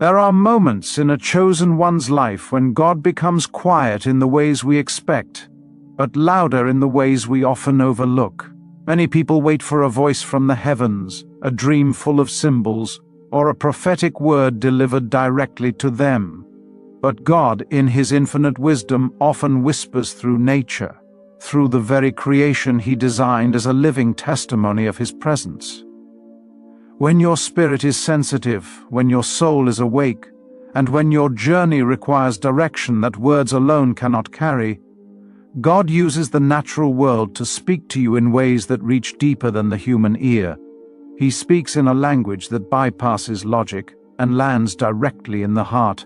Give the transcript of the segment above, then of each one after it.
There are moments in a chosen one's life when God becomes quiet in the ways we expect, but louder in the ways we often overlook. Many people wait for a voice from the heavens, a dream full of symbols, or a prophetic word delivered directly to them. But God, in His infinite wisdom, often whispers through nature, through the very creation He designed as a living testimony of His presence. When your spirit is sensitive, when your soul is awake, and when your journey requires direction that words alone cannot carry, God uses the natural world to speak to you in ways that reach deeper than the human ear. He speaks in a language that bypasses logic and lands directly in the heart.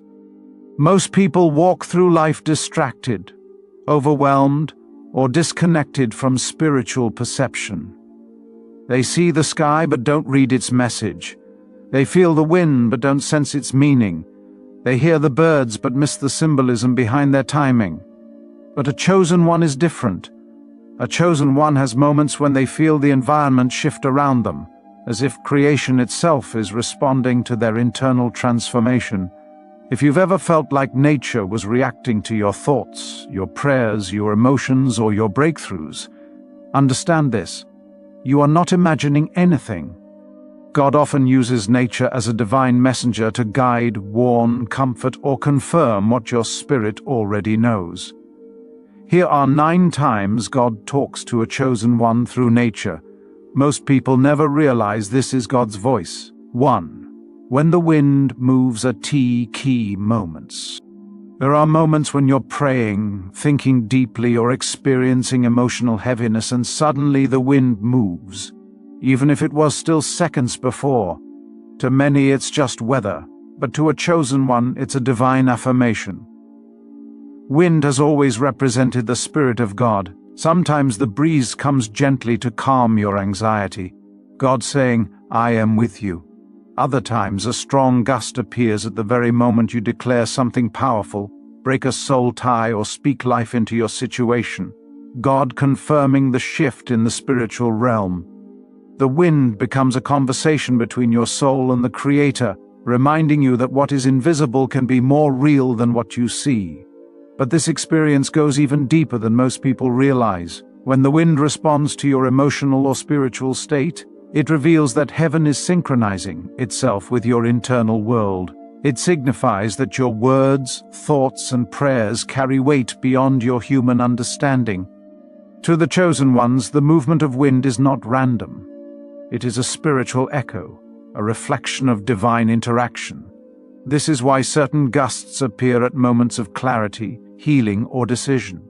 Most people walk through life distracted, overwhelmed, or disconnected from spiritual perception. They see the sky but don't read its message. They feel the wind but don't sense its meaning. They hear the birds but miss the symbolism behind their timing. But a chosen one is different. A chosen one has moments when they feel the environment shift around them, as if creation itself is responding to their internal transformation. If you've ever felt like nature was reacting to your thoughts, your prayers, your emotions, or your breakthroughs, understand this. You are not imagining anything. God often uses nature as a divine messenger to guide, warn, comfort, or confirm what your spirit already knows. Here are 9 times God talks to a chosen one through nature. Most people never realize this is God's voice. 1. When the wind moves at key moments. There are moments when you're praying, thinking deeply, or experiencing emotional heaviness, and suddenly the wind moves, even if it was still seconds before. To many it's just weather, but to a chosen one it's a divine affirmation. Wind has always represented the Spirit of God. Sometimes the breeze comes gently to calm your anxiety, God saying, "I am with you." Other times a strong gust appears at the very moment you declare something powerful, break a soul tie, or speak life into your situation, God confirming the shift in the spiritual realm. The wind becomes a conversation between your soul and the Creator, reminding you that what is invisible can be more real than what you see. But this experience goes even deeper than most people realize. When the wind responds to your emotional or spiritual state, it reveals that heaven is synchronizing itself with your internal world. It signifies that your words, thoughts, and prayers carry weight beyond your human understanding. To the chosen ones, the movement of wind is not random. It is a spiritual echo, a reflection of divine interaction. This is why certain gusts appear at moments of clarity, healing, or decision.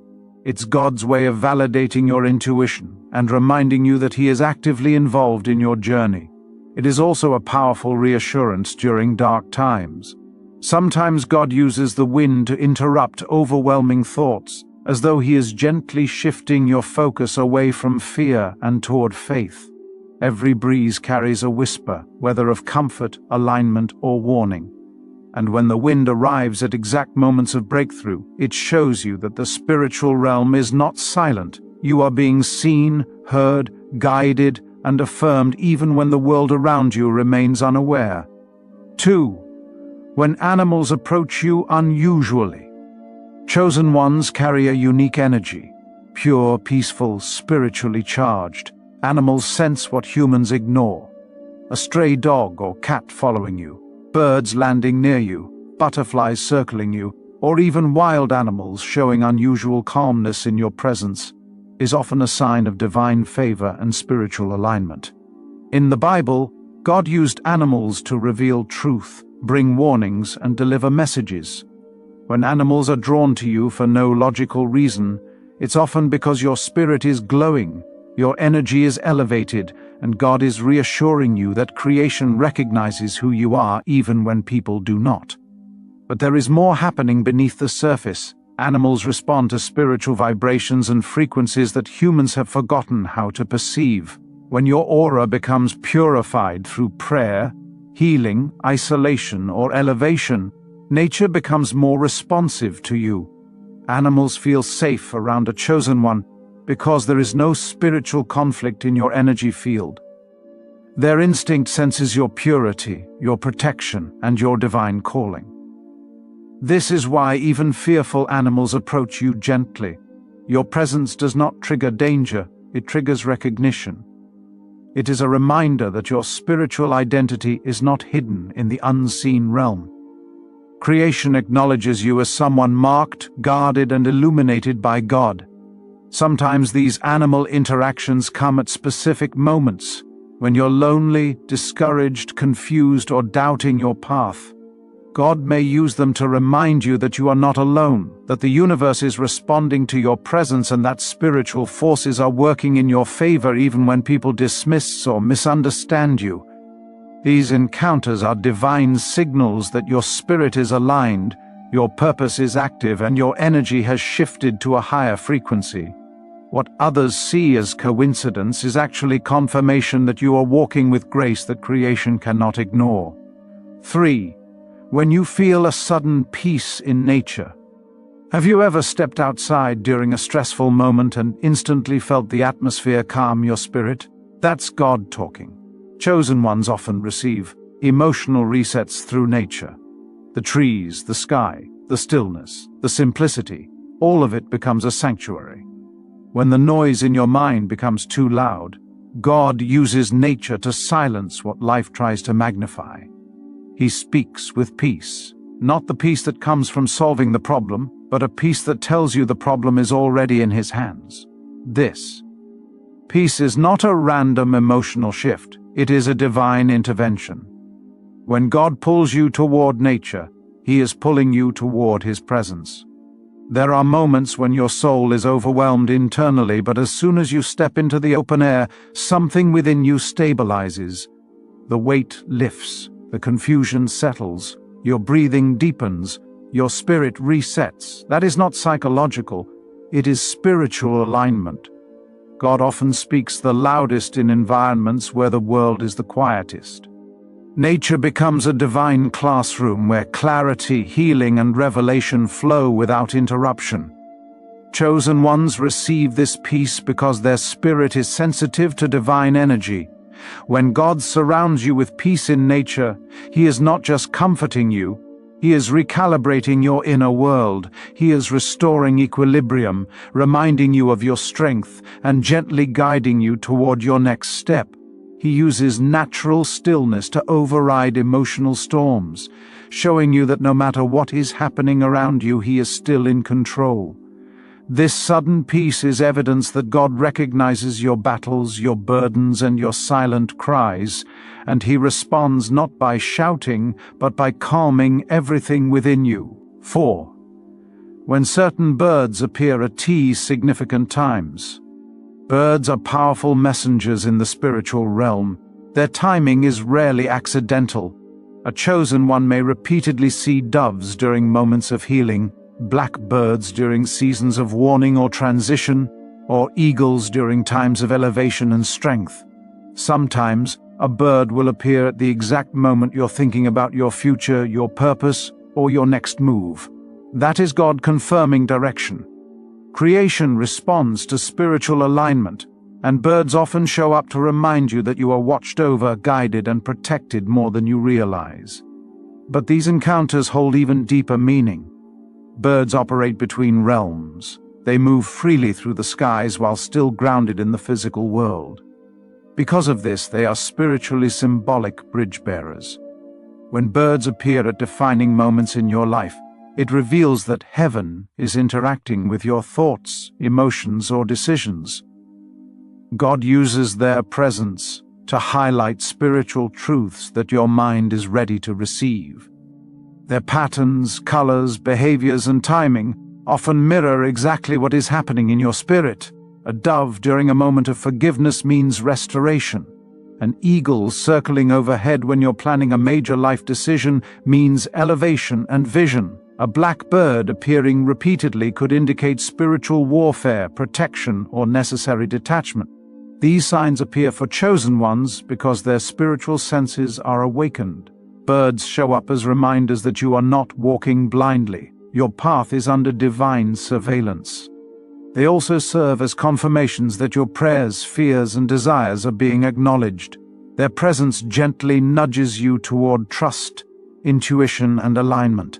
It's God's way of validating your intuition and reminding you that He is actively involved in your journey. It is also a powerful reassurance during dark times. Sometimes God uses the wind to interrupt overwhelming thoughts, as though He is gently shifting your focus away from fear and toward faith. Every breeze carries a whisper, whether of comfort, alignment, or warning. And when the wind arrives at exact moments of breakthrough, it shows you that the spiritual realm is not silent. You are being seen, heard, guided, and affirmed even when the world around you remains unaware. 2. When animals approach you unusually. Chosen ones carry a unique energy, pure, peaceful, spiritually charged. Animals sense what humans ignore. A stray dog or cat following you, birds landing near you, butterflies circling you, or even wild animals showing unusual calmness in your presence, is often a sign of divine favor and spiritual alignment. In the Bible, God used animals to reveal truth, bring warnings, and deliver messages. When animals are drawn to you for no logical reason, it's often because your spirit is glowing, your energy is elevated, and God is reassuring you that creation recognizes who you are even when people do not. But there is more happening beneath the surface. Animals respond to spiritual vibrations and frequencies that humans have forgotten how to perceive. When your aura becomes purified through prayer, healing, isolation, or elevation, nature becomes more responsive to you. Animals feel safe around a chosen one because there is no spiritual conflict in your energy field. Their instinct senses your purity, your protection, and your divine calling. This is why even fearful animals approach you gently. Your presence does not trigger danger, it triggers recognition. It is a reminder that your spiritual identity is not hidden in the unseen realm. Creation acknowledges you as someone marked, guarded, and illuminated by God. Sometimes these animal interactions come at specific moments, when you're lonely, discouraged, confused, or doubting your path. God may use them to remind you that you are not alone, that the universe is responding to your presence, and that spiritual forces are working in your favor even when people dismiss or misunderstand you. These encounters are divine signals that your spirit is aligned, your purpose is active, and your energy has shifted to a higher frequency. What others see as coincidence is actually confirmation that you are walking with grace that creation cannot ignore. 3. When you feel a sudden peace in nature. Have you ever stepped outside during a stressful moment and instantly felt the atmosphere calm your spirit? That's God talking. Chosen ones often receive emotional resets through nature. The trees, the sky, the stillness, the simplicity, all of it becomes a sanctuary. When the noise in your mind becomes too loud, God uses nature to silence what life tries to magnify. He speaks with peace, not the peace that comes from solving the problem, but a peace that tells you the problem is already in His hands. This peace is not a random emotional shift, it is a divine intervention. When God pulls you toward nature, He is pulling you toward His presence. There are moments when your soul is overwhelmed internally, but as soon as you step into the open air, something within you stabilizes. The weight lifts. The confusion settles, your breathing deepens, your spirit resets. That is not psychological, it is spiritual alignment. God often speaks the loudest in environments where the world is the quietest. Nature becomes a divine classroom where clarity, healing, and revelation flow without interruption. Chosen ones receive this peace because their spirit is sensitive to divine energy. When God surrounds you with peace in nature, He is not just comforting you, He is recalibrating your inner world. He is restoring equilibrium, reminding you of your strength, and gently guiding you toward your next step. He uses natural stillness to override emotional storms, showing you that no matter what is happening around you, He is still in control. This sudden peace is evidence that God recognizes your battles, your burdens, and your silent cries, and He responds not by shouting, but by calming everything within you. 4. When certain birds appear at significant times. Birds are powerful messengers in the spiritual realm. Their timing is rarely accidental. A chosen one may repeatedly see doves during moments of healing, blackbirds during seasons of warning or transition, or eagles during times of elevation and strength. Sometimes, a bird will appear at the exact moment you're thinking about your future, your purpose, or your next move. That is God confirming direction. Creation responds to spiritual alignment, and birds often show up to remind you that you are watched over, guided, and protected more than you realize. But these encounters hold even deeper meaning. Birds operate between realms. They move freely through the skies while still grounded in the physical world. Because of this, they are spiritually symbolic bridge bearers. When birds appear at defining moments in your life, it reveals that heaven is interacting with your thoughts, emotions, or decisions. God uses their presence to highlight spiritual truths that your mind is ready to receive. Their patterns, colors, behaviors, and timing often mirror exactly what is happening in your spirit. A dove during a moment of forgiveness means restoration. An eagle circling overhead when you're planning a major life decision means elevation and vision. A black bird appearing repeatedly could indicate spiritual warfare, protection, or necessary detachment. These signs appear for chosen ones because their spiritual senses are awakened. Birds show up as reminders that you are not walking blindly. Your path is under divine surveillance. They also serve as confirmations that your prayers, fears, and desires are being acknowledged. Their presence gently nudges you toward trust, intuition, and alignment.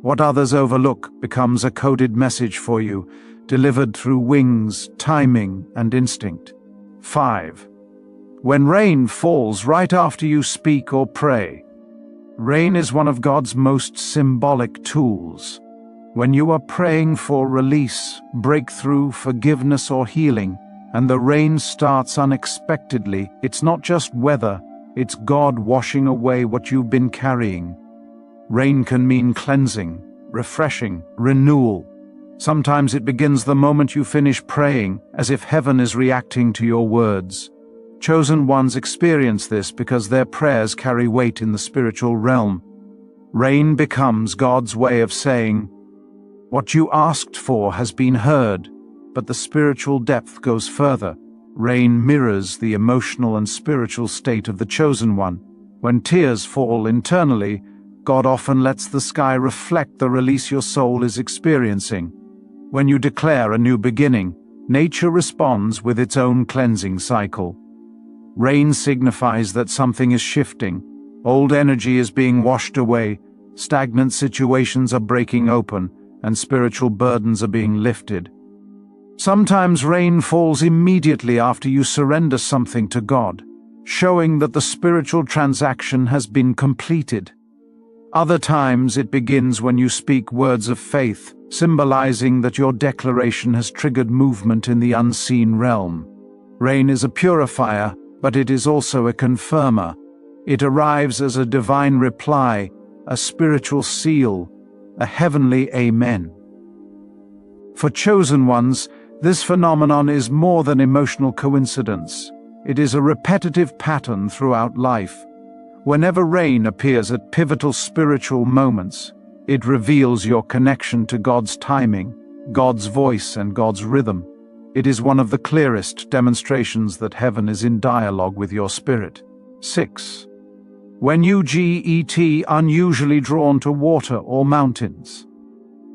What others overlook becomes a coded message for you, delivered through wings, timing, and instinct. 5. When rain falls right after you speak or pray. Rain is one of God's most symbolic tools. When you are praying for release, breakthrough, forgiveness, or healing, and the rain starts unexpectedly, it's not just weather, it's God washing away what you've been carrying. Rain can mean cleansing, refreshing, renewal. Sometimes it begins the moment you finish praying, as if heaven is reacting to your words. Chosen ones experience this because their prayers carry weight in the spiritual realm. Rain becomes God's way of saying, "What you asked for has been heard," but the spiritual depth goes further. Rain mirrors the emotional and spiritual state of the chosen one. When tears fall internally, God often lets the sky reflect the release your soul is experiencing. When you declare a new beginning, nature responds with its own cleansing cycle. Rain signifies that something is shifting. Old energy is being washed away, stagnant situations are breaking open, and spiritual burdens are being lifted. Sometimes rain falls immediately after you surrender something to God, showing that the spiritual transaction has been completed. Other times it begins when you speak words of faith, symbolizing that your declaration has triggered movement in the unseen realm. Rain is a purifier, but it is also a confirmer. It arrives as a divine reply, a spiritual seal, a heavenly amen. For chosen ones, this phenomenon is more than emotional coincidence. It is a repetitive pattern throughout life. Whenever rain appears at pivotal spiritual moments, it reveals your connection to God's timing, God's voice, and God's rhythm. It is one of the clearest demonstrations that heaven is in dialogue with your spirit. 6. When you get unusually drawn to water or mountains.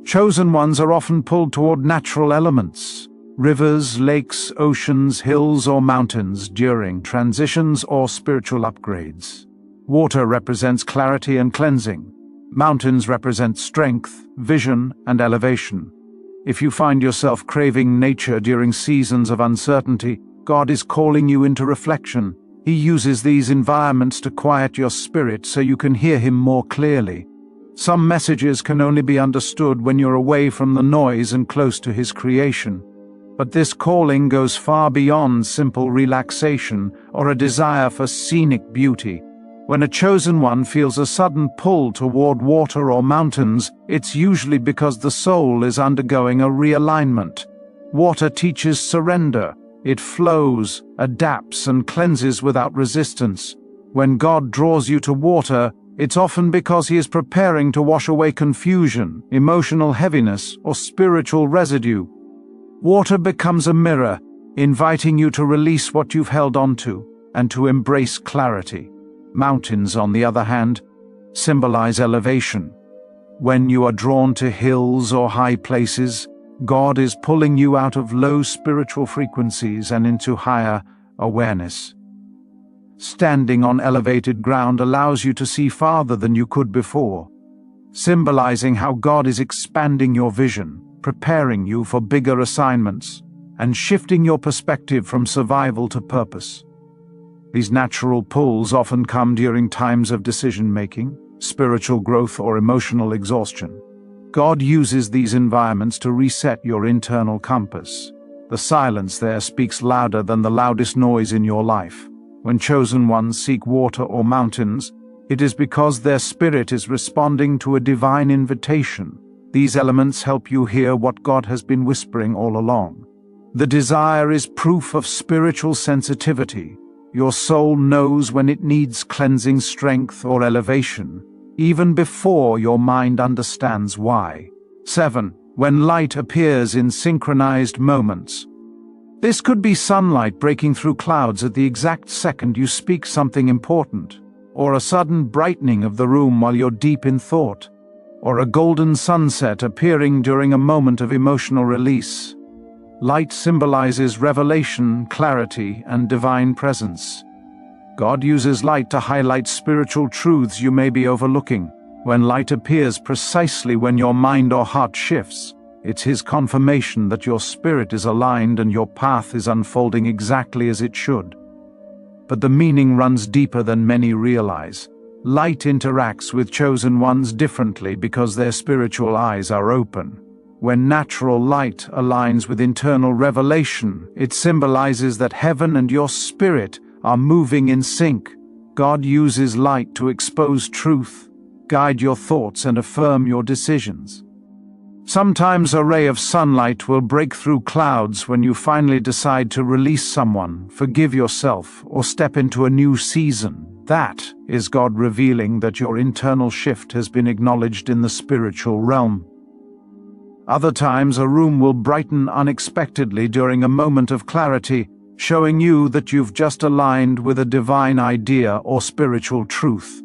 Chosen ones are often pulled toward natural elements, rivers, lakes, oceans, hills, or mountains during transitions or spiritual upgrades. Water represents clarity and cleansing. Mountains represent strength, vision, and elevation. If you find yourself craving nature during seasons of uncertainty, God is calling you into reflection. He uses these environments to quiet your spirit so you can hear Him more clearly. Some messages can only be understood when you're away from the noise and close to His creation. But this calling goes far beyond simple relaxation or a desire for scenic beauty. When a chosen one feels a sudden pull toward water or mountains, it's usually because the soul is undergoing a realignment. Water teaches surrender. It flows, adapts, and cleanses without resistance. When God draws you to water, it's often because He is preparing to wash away confusion, emotional heaviness, or spiritual residue. Water becomes a mirror, inviting you to release what you've held onto and to embrace clarity. Mountains, on the other hand, symbolize elevation. When you are drawn to hills or high places, God is pulling you out of low spiritual frequencies and into higher awareness. Standing on elevated ground allows you to see farther than you could before, symbolizing how God is expanding your vision, preparing you for bigger assignments, and shifting your perspective from survival to purpose. These natural pulls often come during times of decision-making, spiritual growth, or emotional exhaustion. God uses these environments to reset your internal compass. The silence there speaks louder than the loudest noise in your life. When chosen ones seek water or mountains, it is because their spirit is responding to a divine invitation. These elements help you hear what God has been whispering all along. The desire is proof of spiritual sensitivity. Your soul knows when it needs cleansing, strength, or elevation, even before your mind understands why. 7. When light appears in synchronized moments. This could be sunlight breaking through clouds at the exact second you speak something important, or a sudden brightening of the room while you're deep in thought, or a golden sunset appearing during a moment of emotional release. Light symbolizes revelation, clarity, and divine presence. God uses light to highlight spiritual truths you may be overlooking. When light appears precisely when your mind or heart shifts, it's His confirmation that your spirit is aligned and your path is unfolding exactly as it should. But the meaning runs deeper than many realize. Light interacts with chosen ones differently because their spiritual eyes are open. When natural light aligns with internal revelation, it symbolizes that heaven and your spirit are moving in sync. God uses light to expose truth, guide your thoughts, and affirm your decisions. Sometimes a ray of sunlight will break through clouds when you finally decide to release someone, forgive yourself, or step into a new season. That is God revealing that your internal shift has been acknowledged in the spiritual realm. Other times a room will brighten unexpectedly during a moment of clarity, showing you that you've just aligned with a divine idea or spiritual truth.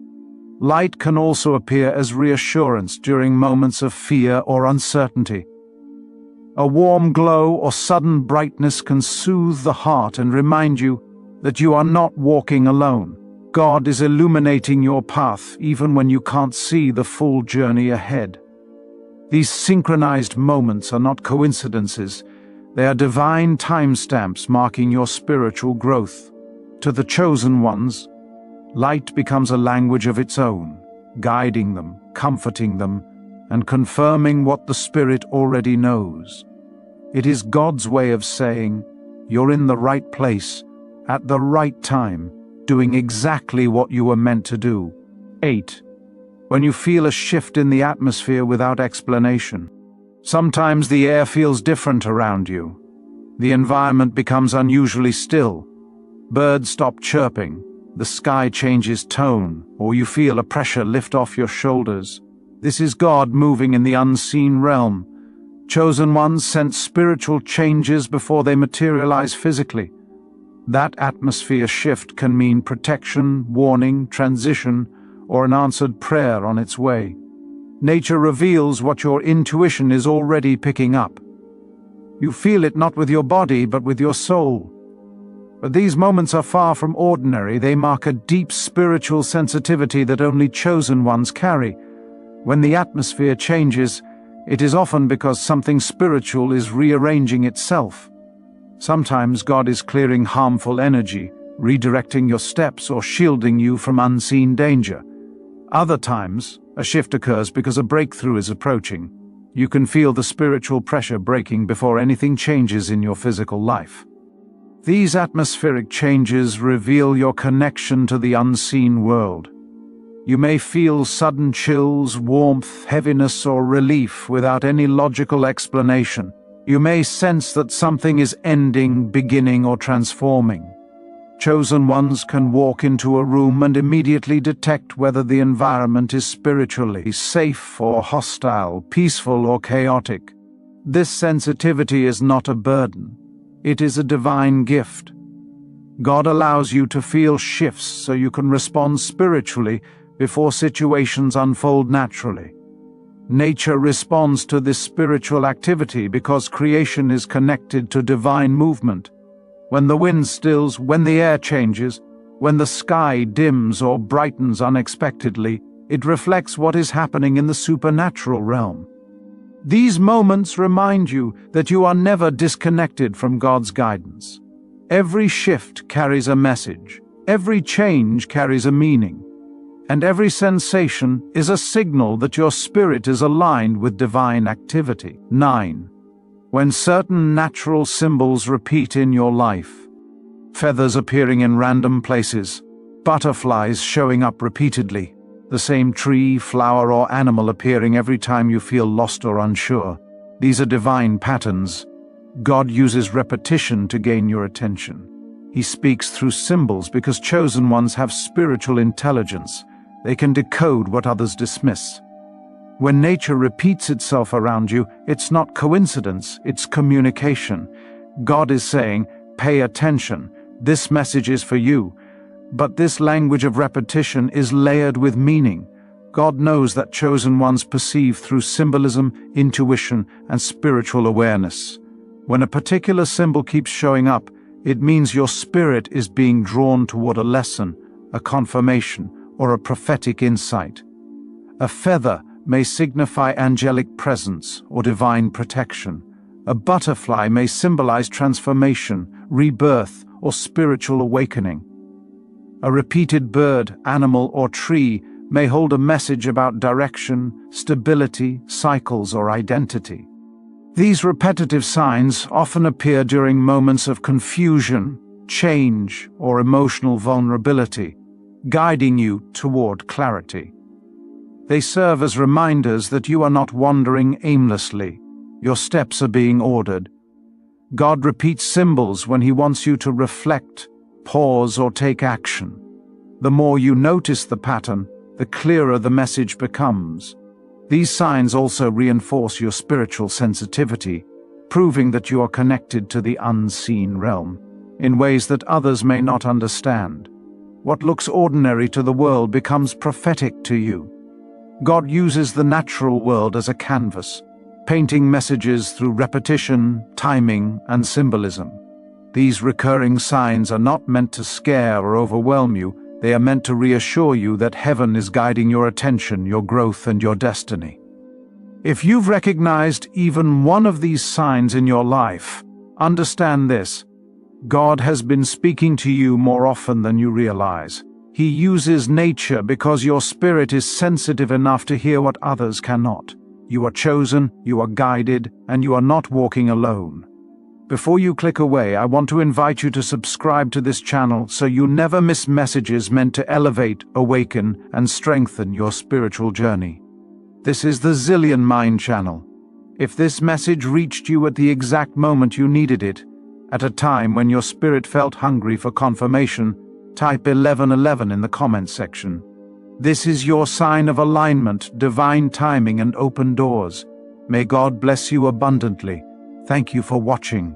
Light can also appear as reassurance during moments of fear or uncertainty. A warm glow or sudden brightness can soothe the heart and remind you that you are not walking alone. God is illuminating your path even when you can't see the full journey ahead. These synchronized moments are not coincidences. They are divine timestamps marking your spiritual growth. To the chosen ones, light becomes a language of its own, guiding them, comforting them, and confirming what the Spirit already knows. It is God's way of saying, you're in the right place, at the right time, doing exactly what you were meant to do. 8. When you feel a shift in the atmosphere without explanation. Sometimes the air feels different around you. The environment becomes unusually still. Birds stop chirping. The sky changes tone, or you feel a pressure lift off your shoulders. This is God moving in the unseen realm. Chosen ones sense spiritual changes before they materialize physically. That atmosphere shift can mean protection, warning, transition, or an answered prayer on its way. Nature reveals what your intuition is already picking up. You feel it not with your body, but with your soul. But these moments are far from ordinary. They mark a deep spiritual sensitivity that only chosen ones carry. When the atmosphere changes, it is often because something spiritual is rearranging itself. Sometimes God is clearing harmful energy, redirecting your steps, or shielding you from unseen danger. Other times, a shift occurs because a breakthrough is approaching. You can feel the spiritual pressure breaking before anything changes in your physical life. These atmospheric changes reveal your connection to the unseen world. You may feel sudden chills, warmth, heaviness, or relief without any logical explanation. You may sense that something is ending, beginning, or transforming. Chosen ones can walk into a room and immediately detect whether the environment is spiritually safe or hostile, peaceful or chaotic. This sensitivity is not a burden. It is a divine gift. God allows you to feel shifts so you can respond spiritually before situations unfold naturally. Nature responds to this spiritual activity because creation is connected to divine movement. When the wind stills, when the air changes, when the sky dims or brightens unexpectedly, it reflects what is happening in the supernatural realm. These moments remind you that you are never disconnected from God's guidance. Every shift carries a message, every change carries a meaning, and every sensation is a signal that your spirit is aligned with divine activity. 9. When certain natural symbols repeat in your life. Feathers appearing in random places, butterflies showing up repeatedly, the same tree, flower, or animal appearing every time you feel lost or unsure. These are divine patterns. God uses repetition to gain your attention. He speaks through symbols because chosen ones have spiritual intelligence. They can decode what others dismiss. When nature repeats itself around you, it's not coincidence, it's communication. God is saying, pay attention, this message is for you. But this language of repetition is layered with meaning. God knows that chosen ones perceive through symbolism, intuition, and spiritual awareness. When a particular symbol keeps showing up, it means your spirit is being drawn toward a lesson, a confirmation, or a prophetic insight. A feather may signify angelic presence or divine protection. A butterfly may symbolize transformation, rebirth, or spiritual awakening. A repeated bird, animal, or tree may hold a message about direction, stability, cycles, or identity. These repetitive signs often appear during moments of confusion, change, or emotional vulnerability, guiding you toward clarity. They serve as reminders that you are not wandering aimlessly. Your steps are being ordered. God repeats symbols when He wants you to reflect, pause, or take action. The more you notice the pattern, the clearer the message becomes. These signs also reinforce your spiritual sensitivity, proving that you are connected to the unseen realm in ways that others may not understand. What looks ordinary to the world becomes prophetic to you. God uses the natural world as a canvas, painting messages through repetition, timing, and symbolism. These recurring signs are not meant to scare or overwhelm you. They are meant to reassure you that heaven is guiding your attention, your growth, and your destiny. If you've recognized even one of these signs in your life, understand this: God has been speaking to you more often than you realize. He uses nature because your spirit is sensitive enough to hear what others cannot. You are chosen, you are guided, and you are not walking alone. Before you click away, I want to invite you to subscribe to this channel so you never miss messages meant to elevate, awaken, and strengthen your spiritual journey. This is the Zillion Mind channel. If this message reached you at the exact moment you needed it, at a time when your spirit felt hungry for confirmation, type 1111 in the comments section. This is your sign of alignment, divine timing, and open doors. May God bless you abundantly. Thank you for watching.